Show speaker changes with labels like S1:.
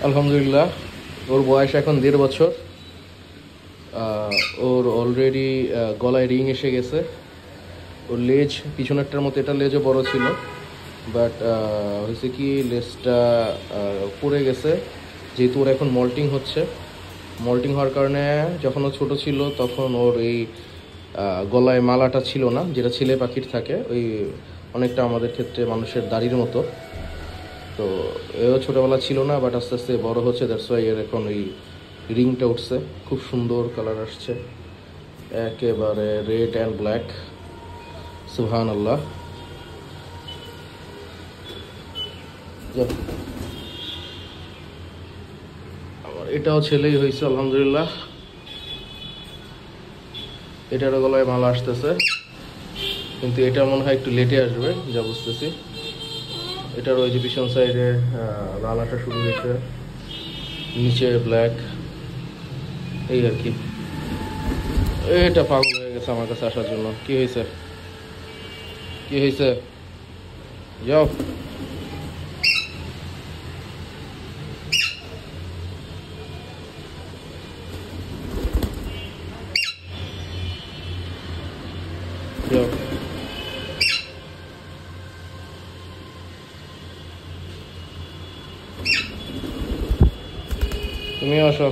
S1: আলহামদুলিল্লাহ, ওর বয়স এখন 1.5 বছর। ওর অলরেডি গলায় রিং এসে গেছে। ওর লেজ পিছনেরটার মতো, এটা লেজও বড় ছিল, বাট হয়েছে কি লেজটা পড়ে গেছে। যেহেতু ওর এখন মল্টিং হচ্ছে, মল্টিং হওয়ার কারণে যখন ও ছোটো ছিল তখন ওর এই গলায় মালাটা ছিল না, যেটা ছেলে পাখির থাকে, ওই অনেকটা আমাদের ক্ষেত্রে মানুষের দাড়ির মতো। তো এও ছোটোবেলা ছিল না, বাট আস্তে আস্তে বড় হচ্ছে, দ্যাটস ওয়াই এর এখন ওই রিংটা উঠছে। খুব সুন্দর কালার আসছে, একেবারে রেড অ্যান্ড ব্ল্যাক। সুবহান আল্লাহ। আমার এটাও ছেলেই হয়েছে আলহামদুলিল্লাহ। এটারও গলায় মালা আসতেছে, কিন্তু এটা মনে হয় একটু লেটে আসবে যা বুঝতেছি। এটার ওই যে পিছন সাইডে লাল আসা শুরু হয়েছে, নিচে ব্ল্যাক, এই আর কি। এটা পাগল হয়ে গেছে আমার কাছে আসার জন্য। কি হয়েছে, কি হয়েছে? যাও। যাও, তুমিও আসো।